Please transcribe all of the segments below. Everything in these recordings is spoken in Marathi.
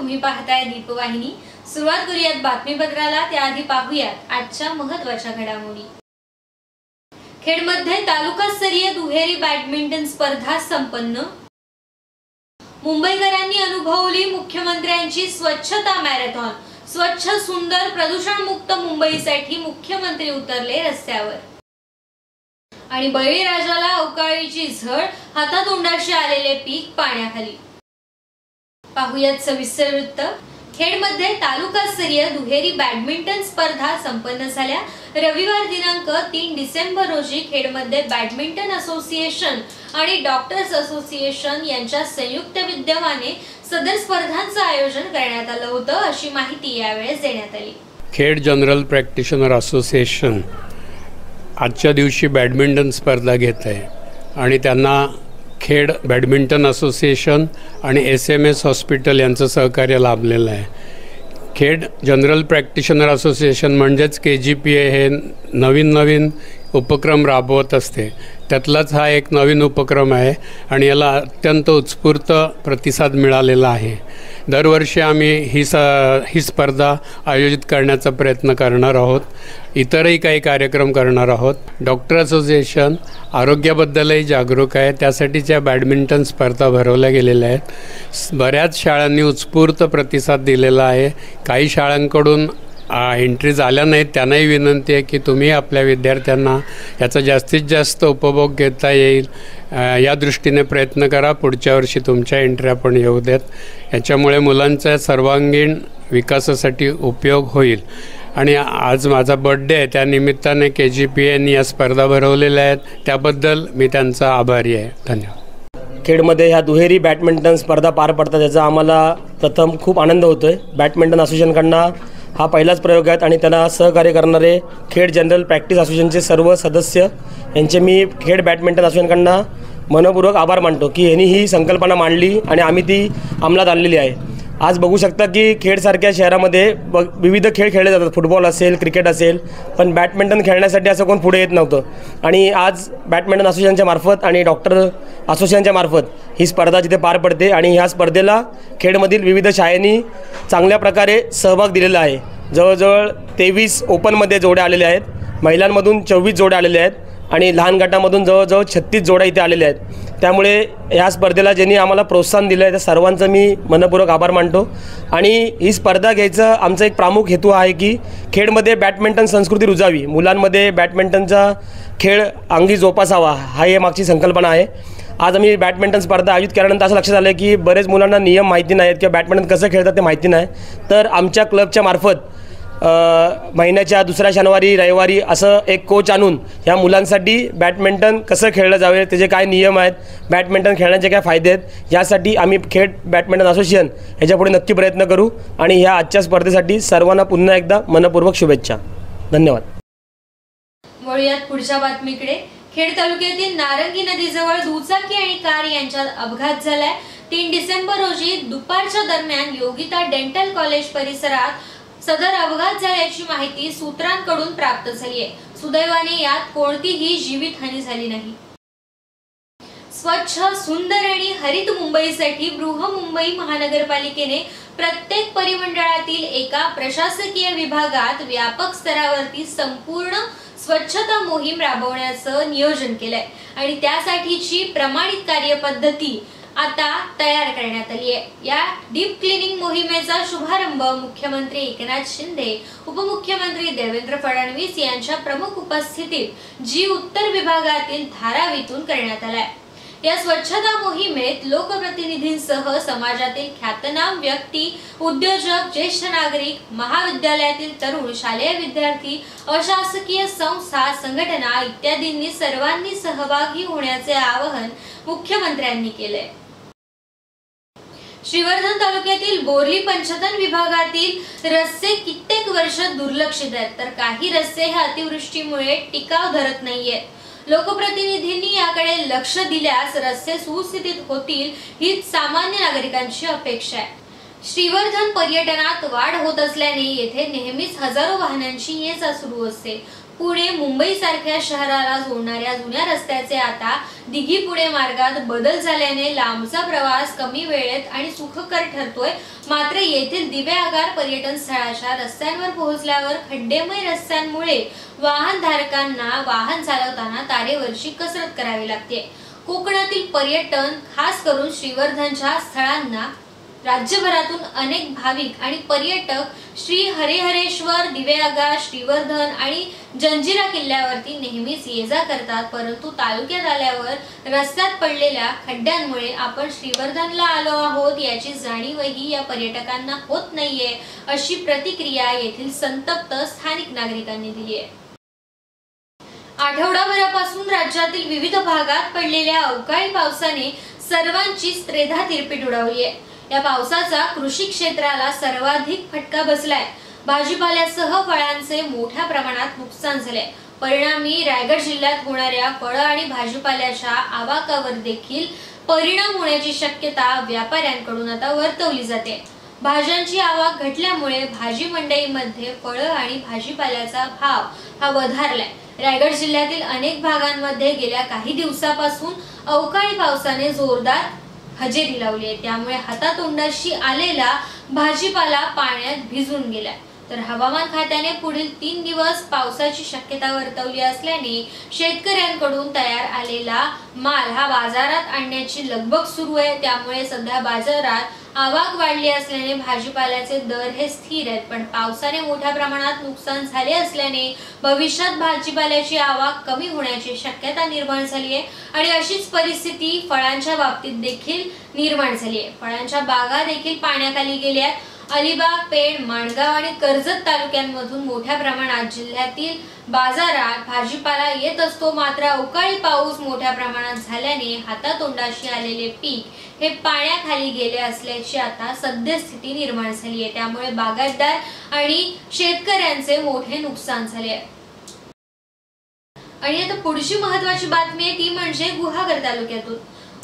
तुम्ही पाहताय दीपवाहिनी। सुरुवात करूयात बातमीपत्राला, त्याआधी पाहूयात आजच्या महत्त्वाच्या घडामोडी। खेडमध्ये तालुकास्तरीय दुहेरी बॅडमिंटन स्पर्धा संपन्न। मुंबईकरांनी अनुभवली मुख्यमंत्र्यांची स्वच्छता मॅरेथॉन। स्वच्छ सुंदर प्रदूषणमुक्त मुंबईसाठी मुख्यमंत्री उतरले रस्त्यावर। आणि बळीराजाला अवकाळीची झळ, हातातोंडाशी आलेले पीक पाण्याखाली। पाहुयात सविस्तर वृत्त। खेडमध्ये तालुकास्तरीय दुहेरी बॅडमिंटन स्पर्धा संपन्न झाल्या। रविवार दिनांक 3 डिसेंबर रोजी खेडमध्ये बॅडमिंटन असोसिएशन आणि डॉक्टर्स असोसिएशन यांच्या संयुक्त विद्यमाने सदर स्पर्धांचं आयोजन करण्यात आलं होतं, अशी माहिती यावेळेस देण्यात आली। खेड जनरल प्रॅक्टिशनर असोसिएशन आजच्या दिवशी बॅडमिंटन स्पर्धा घेत आहे आणि त्यांना खेड बॅडमिंटन असोसिएशन आणि SMS हॉस्पिटल यांचं सहकार्य लाभलेलं आहे। खेड जनरल प्रॅक्टिशनर असोसिएशन म्हणजेच KGPA हे नवीन उपक्रम राबवत असते, त्यातलाच हा एक नवीन उपक्रम आहे आणि याला अत्यंत उत्स्फूर्त प्रतिसाद मिळालेला आहे। दरवर्षी आम्ही ही स्पर्धा आयोजित करण्याचा प्रयत्न करणार आहोत। इतरही काही कार्यक्रम करणार आहोत। डॉक्टर असोसिएशन आरोग्याबद्दलही जागरूक आहे, त्यासाठीच्या बॅडमिंटन स्पर्धा भरवल्या गेलेल्या आहेत। बऱ्याच शाळांनी उत्स्फूर्त प्रतिसाद दिलेला आहे। काही शाळांकडून एंट्री झाल्या नाहीत, त्यांनाही विनंती आहे की तुम्ही आपल्या विद्यार्थ्यांना याचा जास्तीत जास्त उपभोग घेता येईल या दृष्टीने प्रयत्न करा। पुढच्या वर्षी तुमच्या एंट्र्या पण येऊ देत, याच्यामुळे मुलांच्या सर्वांगीण विकासासाठी उपयोग होईल। आणि आज माझा बर्थडे आहे, त्या निमित्ताने KGPAने या स्पर्धा भरवलेल्या आहेत, त्याबद्दल मी त्यांचा आभारी आहे। धन्यवाद। खेडमध्ये ह्या दुहेरी बॅडमिंटन स्पर्धा पार पडतात, याचा आम्हाला प्रथम खूप आनंद होतो आहे। बॅडमिंटन असोसिएशनकडनं हा पहिलाच प्रयोग आहे आणि त्याला सहकार्य करणारे खेड जनरल प्रॅक्टिस असोसिएशनचे सर्व सदस्य यांचे मी खेड बॅडमिंटन असोसिएशनकडनं मनपूर्वक आभार मानतो की यांनी ही संकल्पना मांडली आणि आम्ही ती अंमलात आणलेली आहे। आज बघू शकता की खेडसारख्या शहरामध्ये विविध खेळ खेळले जातात, फुटबॉल असेल, क्रिकेट असेल, पण बॅडमिंटन खेळण्यासाठी असं कोण पुढे येत नव्हतं। आणि आज बॅडमिंटन असोसिएशनच्या मार्फत आणि डॉक्टर असोसिएशनच्या मार्फत ही स्पर्धा जिथे पार पडते आणि ह्या स्पर्धेला खेडमधील विविध शाळांनी चांगल्या प्रकारे सहभाग दिलेला आहे। जवळजवळ 23 ओपनमध्ये जोड्या आलेल्या आहेत, महिलांमधून 24 जोड्या आलेल्या आहेत आणि लहान गटामधून जवळजवळ 36 जोड्या इथे आलेल्या आहेत। त्यामुळे ह्या स्पर्धेला ज्यांनी आम्हाला प्रोत्साहन दिलं आहे त्या सर्वांचं मी मनपूर्वक आभार मानतो। आणि ही स्पर्धा घ्यायचं आमचा एक प्रमुख हेतू आहे की खेडमध्ये बॅडमिंटन संस्कृती रुजावी, मुलांमध्ये बॅडमिंटनचा खेळ अंगी जोपासावा, हा ही मागची संकल्पना आहे। आज आम्ही बॅडमिंटन स्पर्धा आयोजित केल्यानंतर असं लक्षात आलं की बरेच मुलांना नियम माहिती नाहीत किंवा बॅडमिंटन कसं खेळतात ते माहिती नाही, तर आमच्या क्लबच्या मार्फत महिन्याच्या दुसऱ्या शनिवारी रविवारी असं एक कोच आणून ह्या मुलांसाठी बॅडमिंटन कसं खेळलं जावे, त्याचे काय नियम आहेत, बॅडमिंटन खेळण्याचे काय फायदे आहेत, यासाठी आम्ही खेड बॅडमिंटन असोसिएशन ह्याच्यापुढे नक्की प्रयत्न करू। आणि ह्या आजच्या स्पर्धेसाठी सर्वांना पुन्हा एकदा मनपूर्वक शुभेच्छा। धन्यवाद। वळूयात पुढच्या बातमीकडे। खेड तालुक्यातील नारंगी नदीजवळ दुचाकी आणि कार यांच्यात अपघात झालाय। 3 डिसेंबर रोजी दुपारच्या दरम्यान योगिता डेंटल कॉलेज परिसरात सदर अपघात झाल्याची माहिती सूत्रांकडून प्राप्त झाली आहे। सुदैवाने यात कोणतीही जीवितहानी झाली नाही। स्वच्छ सुंदर आणि हरित मुंबईसाठी बृहन्मुंबई महानगरपालिकेने प्रत्येक परिमंडळातील एका प्रशासकीय विभागात व्यापक स्तरावरती संपूर्ण स्वच्छता मोहीम राबवण्याचं नियोजन केलंय आणि त्यासाठीची प्रमाणित कार्यपद्धती आता तयार करण्यात आली आहे। या डीप क्लिनिंग मोहिमेचा शुभारंभ मुख्यमंत्री एकनाथ शिंदे, उपमुख्यमंत्री देवेंद्र फडणवीस यांच्या प्रमुख उपस्थितीत उत्तर विभागातील धारावीतून करण्यात आलाय। या स्वच्छता मोहिमेत लोकप्रतिनिधींसह समाजातील ख्यातनाम व्यक्ती, उद्योजक, ज्येष्ठ नागरिक, महाविद्यालयातील तरुण, शालेय विद्यार्थी, अशासकीय संस्था, संघटना इत्यादींनी सर्वांनी सहभागी होण्याचे आवाहन मुख्यमंत्र्यांनी केले। श्रीवर्धन तालुक्यातील बोर्ली पंचतन विभागातील रस्ते कित्येक वर्ष दुर्लक्षित आहेत, तर काही रस्ते हे अतिवृष्टीमुळे टिकाव धरत नाहीयेत। लोकप्रतिनिधींनी याकडे लक्ष दिल्यास रस्ते सुस्थितीत होतील, हीच सामान्य नागरिकांची अपेक्षा आहे। श्रीवर्धन पर्यटनात वाढ होत असल्याने येथे नेहमीच हजारो वाहनांची ये-जा सुरू असते। पुणे मुंबई सारख्या शहराला जोडणाऱ्या जुन्या रस्त्याचे आता दिघी पुणे मार्गात बदल झाल्याने लांबचा प्रवास कमी वेळेत आणि सुखकर ठरतोय। मात्र येथील दिवेआगार पर्यटन स्थळाच्या रस्त्यांवर पोहोचल्यावर खड्डेमय रस्त्यांमुळे वाहनधारकांना वाहन चालवताना तारेवरची कसरत करावी लागते। कोकणातील पर्यटन खास करून श्रीवर्धनच्या स्थळांना राज्यभरातून अनेक भाविक आणि पर्यटक श्री हरिहरेश्वर, दिवेआगार, श्रीवर्धन आणि जंजिरा किल्ल्यावरती नेहमीच ये-जा करतात, परंतु तालुक्यात आल्यावर रस्त्यात पडलेल्या खड्ड्यांमुळे आपण श्रीवर्धनला आलो आहोत याची जाणीवही या पर्यटकांना होत नाहीये, अशी प्रतिक्रिया येथील संतप्त स्थानिक नागरिकांनी दिली आहे। आठवडाभरापासून राज्यातील विविध भागात पडलेल्या अवकाळी पावसाने सर्वांचीच त्रेधा तिरपीट उडवली आहे। या पावसाचा कृषी क्षेत्राला सर्वाधिक फटका बसलाय। भाजीपाल्यासह फळांचे मोठ्या प्रमाणात नुकसान झाले। परिणामी रायगड जिल्ह्यात होणाऱ्या फळ आणि भाजीपाल्याच्या आवाकावर देखील परिणाम होण्याची शक्यता व्यापाऱ्यांकडून आता वर्तवली जाते। भाज्यांची आवक घटल्यामुळे भाजी मंडईमध्ये फळ आणि भाजीपाल्याचा भाव हा वधारलाय। रायगड जिल्ह्यातील अनेक भागांमध्ये गेल्या काही दिवसापासून अवकाळी पावसाने जोरदार हजेरी लावली आहे, त्यामुळे हातातोंडाशी आलेला भाजीपाला पाण्यात भिजून गेलाय। तर हवामान खात्याने पुढील 3 दिवस पावसाची शक्यता वर्तवली असल्याने शेतकऱ्यांकडून तयार आलेला माल हा बाजारात आणण्याची लगबग सुरू आहे। त्यामुळे सध्या बाजारात आवक वाढली असल्याने भाजीपाल्याचे दर हे स्थिर आहेत, पण पावसाने मोठ्या प्रमाणात नुकसान झाले असल्याने भविष्यात भाजीपाल्याची आवक कमी होण्याची शक्यता निर्माण झाली आहे आणि अशीच परिस्थिती फळांच्या बाबतीत देखील निर्माण झाली आहे। फळांच्या बागा देखील पाण्याखाली गेल्या आहेत। अलिबाग, पेण, माणगाव आणि कर्जत तालुक्यांमधून मोठ्या प्रमाणात जिल्ह्यातील बाजारात भाजीपाला येत असतो, मात्र अवकाळी पाऊस मोठ्या प्रमाणात झाल्याने हातातोंडाशी आलेले पीक हे पाण्याखाली गेले असल्याची आता सद्यस्थिती निर्माण झाली आहे। त्यामुळे बागायतदार आणि शेतकऱ्यांचे मोठे नुकसान झाले आहे। आणि आता पुढची महत्त्वाची बातमी आहे ती म्हणजे गुहागर तालुक्यातून।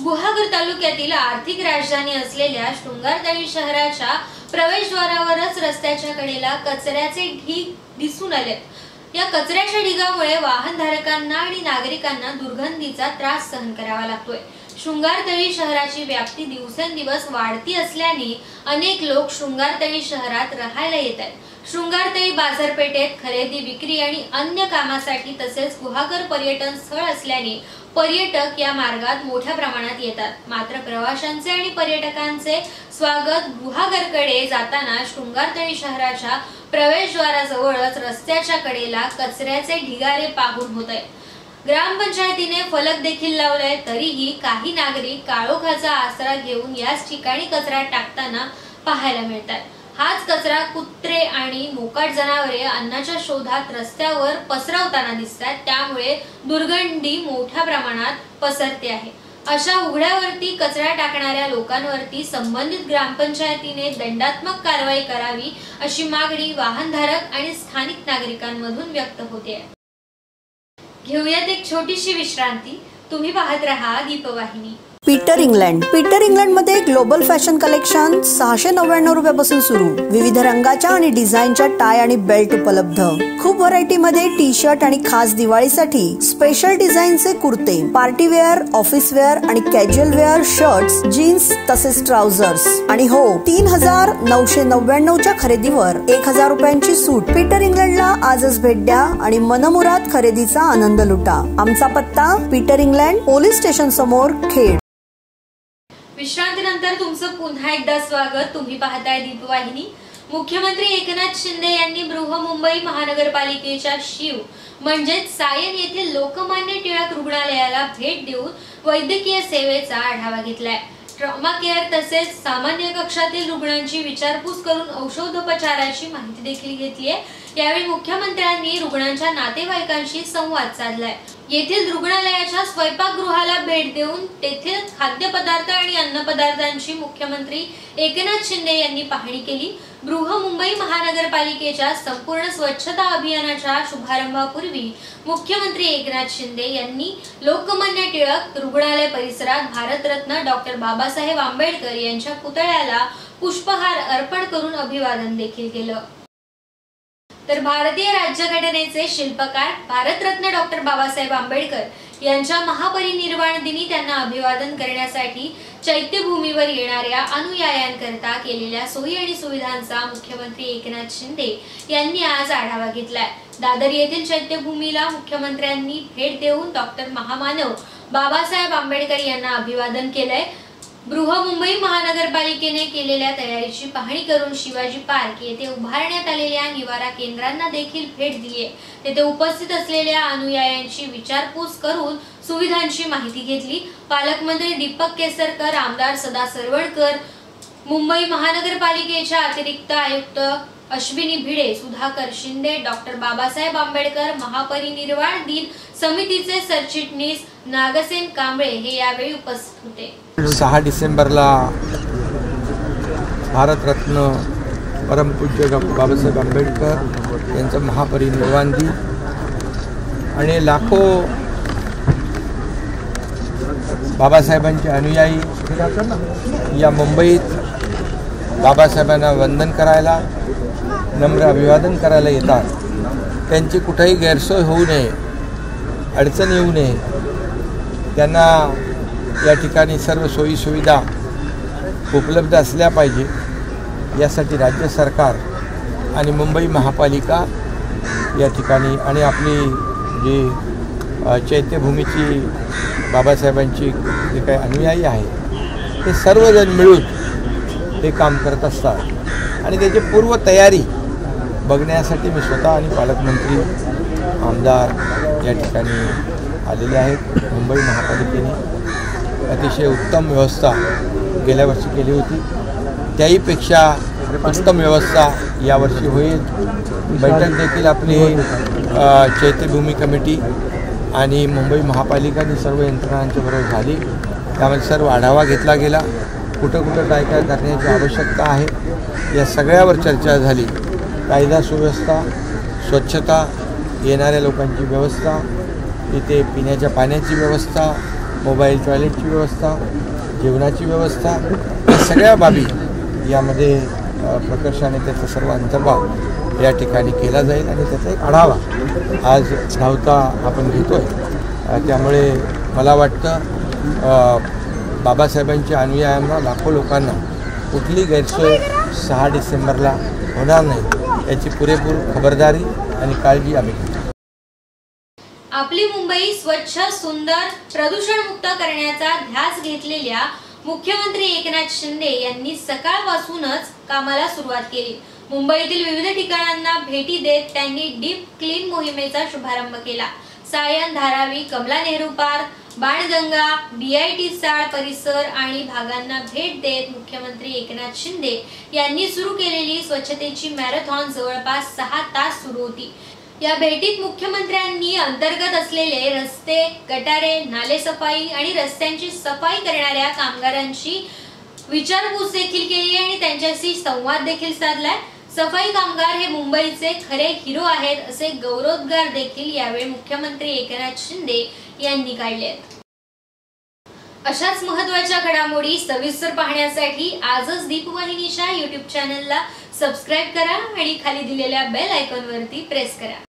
गुहागर तालुक्यातील आर्थिक राजधानी असलेल्या शृंगारतळी शहराच्या प्रवेशद्वारावरच रस्त्याच्या कडेला कचऱ्याचे ढीग दिसून आलेत। या कचऱ्याच्या ढिगामुळे वाहनधारकांना आणि नागरिकांना दुर्गंधीचा त्रास सहन करावा लागतोय। शृंगारतळी शहराची व्याप्ती दिवसेंदिवस वाढती असल्याने अनेक लोक शृंगारतळी शहरात राहायला येत आहेत। शृंगारतळी बाजारपेठेत खरेदी, विक्री आणि अन्य कामासाठी तसेच गुहागर पर्यटन स्थळ असल्याने पर्यटक या मार्गात मोठ्या प्रमाणात येतात। मात्र प्रवाशांचे आणि पर्यटकांचे स्वागत गुहागरकडे जाताना शृंगारतळी शहराच्या प्रवेशद्वाराजवळच रस्त्याच्या कडेला कचऱ्याचे ढिगारे पाहून होत आहे। ग्रामपंचायतीने फलक देखील लावलाय, तरीही काही नागरिक काळोखाचा आसरा घेऊन याच ठिकाणी कचरा टाकताना पाहायला मिळतात। हाच कचरा कुत्रे आणि मोकाट जनावरे अन्नाच्या शोधात रस्त्यावर पसरवताना दिसतात, त्यामुळे दुर्गंधी मोठ्या प्रमाणात पसरते आहे। अशा उघड्यावरती कचरा टाकणाऱ्या लोकांवरती संबंधित ग्रामपंचायतीने दंडात्मक कारवाई करावी अशी मागणी वाहनधारक आणि स्थानिक नागरिकांमधून व्यक्त होते। घेऊयात एक छोटीशी विश्रांती। तुम्ही पाहत रहा दीपवाहिनी। पीटर इंग्लंड मध्ये ग्लोबल फॅशन कलेक्शन 699 रुपयापासून सुरू। विविध रंगाच्या आणि डिझाईनच्या टाय आणि बेल्ट उपलब्ध। खूप व्हरायटी मध्ये टी शर्ट आणि खास दिवाळीसाठी स्पेशल डिझाईनचे कुर्ते, पार्टी वेअर, ऑफिस वेअर आणि कॅज्युअल वेअर शर्ट्स, जीन्स तसेच ट्राउझर्स आणि हो 3999च्या खरेदीवर 1000 रुपयांची सूट। पीटर इंग्लंडला आजच भेट द्या आणि मनमुराद खरेदीचा आनंद लुटा। आमचा पत्ता पीटर इंग्लंड, पोलीस स्टेशन समोर, खेड। विश्रांतीनंतर तुमचं पुन्हा एकदा स्वागत। तुम्ही पाहताय दीपवाहिनी। मुख्यमंत्री एकनाथ शिंदे यांनी बृहमुंबई महानगरपालिकेच्या शीव म्हणजेच सायन येथील लोकमान्य टिळक रुग्णालयाला भेट देऊन वैद्यकीय सेवेचा आढावा घेतलाय। ट्रॉमा केअर तसेच सामान्य कक्षातील रुग्णांची विचारपूस करून औषधोपचाराची माहिती देखील घेतली आहे। यावेळी मुख्यमंत्र्यांनी रुग्णांच्या नातेवाईकांशी संवाद साधलाय। येथील रुग्णालयाच्या स्वयंपाकगृहाला भेट देऊन तेथील खाद्यपदार्थ आणि अन्नपदार्थांची मुख्यमंत्री एकनाथ शिंदे यांनी पाहणी केली। बृहमुंबई महानगरपालिकेच्या संपूर्ण स्वच्छता अभियानाच्या शुभारंभापूर्वी मुख्यमंत्री एकनाथ शिंदे यांनी लोकमान्य टिळक रुग्णालय परिसरात भारतरत्न डॉक्टर बाबासाहेब आंबेडकर यांच्या पुतळ्याला पुष्पहार अर्पण करून अभिवादन देखील केलं। तर भारतीय राज्यघटनेचे शिल्पकार भारतरत्न डॉक्टर बाबासाहेब आंबेडकर यांच्या महापरिनिर्वाण दिनी त्यांना अभिवादन करण्यासाठी चैत्यभूमीवर येणाऱ्या अनुयायांकरता केलेल्या सोयी आणि सुविधांचा मुख्यमंत्री एकनाथ शिंदे यांनी आज आढावा घेतलाय। दादर येथील चैत्यभूमीला मुख्यमंत्र्यांनी भेट देऊन डॉक्टर महामानव बाबासाहेब आंबेडकर यांना अभिवादन केलंय। बृहमुंबई महानगरपालिकेने केलेल्या तयारीची पाहणी करून शिवाजी पार्क येथे उभारण्यात आलेल्या निवारा केंद्रांना देखील भेट दिली। तेथे उपस्थित असलेल्या अनुयायांची विचारपूस करून सुविधांची माहिती घेतली। पालकमंत्री दीपक केसरकर, आमदार सदा सरवणकर, मुंबई महानगरपालिकेच्या अतिरिक्त आयुक्त अश्विनी भिडे, सुधाकर शिंदे, डॉक्टर बाबासाहेब आंबेडकर महापरिनिर्वाण दिन समितीचे सरचिटणीस नागसेन कांबळे हे यावेळी उपस्थित होते। 6 डिसेंबरला भारतरत्न परमपूज्य डॉक्टर बाबासाहेब आंबेडकर यांचं महापरिनिर्वाण दिन आणि लाखो बाबासाहेबांचे अनुयायी या मुंबईत बाबासाहेबांना वंदन करायला, नम्र अभिवादन करायला येतात। त्यांची कुठेही गैरसोय होऊ नये, अडचण येऊ नये, त्यांना या ठिकाणी सर्व सोयी सुविधा उपलब्ध असल्या पाहिजे यासाठी राज्य सरकार आणि मुंबई महापालिका या ठिकाणी आणि आपली जी चैत्यभूमीची बाबासाहेबांची जे काही अनुयायी आहेत ते सर्वजण मिळून हे काम करत असतात आणि त्याची पूर्वतयारी बघण्यासाठी मी स्वतः आणि पालकमंत्री, आमदार या ठिकाणी आलेले आहेत। मुंबई महापालिकेने अतिशय उत्तम व्यवस्था गेल्या वर्षी केली होती, त्याहीपेक्षा उत्तम व्यवस्था यावर्षी होईल। बैठक देखील आपली चैत्यभूमी कमिटी आणि मुंबई महापालिका आणि सर्व यंत्रणांच्या बरोबर झाली। त्यामध्ये सर्व आढावा घेतला गेला, कुठं कुठं काय काय करण्याची आवश्यकता आहे या सगळ्यावर चर्चा झाली। कायदा सुव्यवस्था, स्वच्छता, येणाऱ्या लोकांची व्यवस्था, इथे पिण्याच्या पाण्याची व्यवस्था, मोबाईल टॉयलेटची व्यवस्था, जेवणाची व्यवस्था, या सगळ्या बाबी यामध्ये प्रकर्षाने त्याचा सर्व अंतर्भाव या ठिकाणी केला जाईल आणि त्याचा एक आढावा आज धावता आपण घेतो आहे। त्यामुळे मला वाटतं बाबासाहेबांच्या अनुयायांना, लाखो लोकांना कुठली गैरसोय 6 डिसेंबरला होणार नाही याची पुरेपूर खबरदारी आणि काळजी आम्ही घेतो। आपली मुंबई स्वच्छ, सुंदर, प्रदूषणमुक्त करण्याचा ध्यास घेतलेल्या मुख्यमंत्री एकनाथ शिंदे यांनी सकाळपासूनच कामाला सुरुवात केली। मुंबईतील विविध ठिकाणांना भेटी देत त्यांनी डीप क्लीन मोहिमेचा शुभारंभ केला। सायन, धारावी, कमला नेहरू पार्क, बाणगंगा, DIT चाळ परिसर आणि भागांना भेट देत मुख्यमंत्री एकनाथ शिंदे यांनी सुरू केलेली स्वच्छतेची मॅरेथॉन जवळपास 6 तास सुरू होती। या भेटीत मुख्यमंत्र्यांनी अंतर्गत असलेले रस्ते, गटारे, नाले सफाई आणि रस्त्यांची सफाई करणाऱ्या कामगारांची विचारपूस देखील केली आणि त्यांच्याशी संवाद देखील साधलाय। सफाई कामगार हे मुंबईचे खरे हिरो आहेत असे गौरवोद्गार देखील यावेळी मुख्यमंत्री एकनाथ शिंदे यांनी काढले। अशाच महत्त्वाच्या घडामोडी सविस्तर पाहण्यासाठी आजच दीपवाहिनीच्या YouTube चॅनलला सबस्क्राइब करा आणि खाली दिलेल्या बेल आयकॉनवरती प्रेस करा।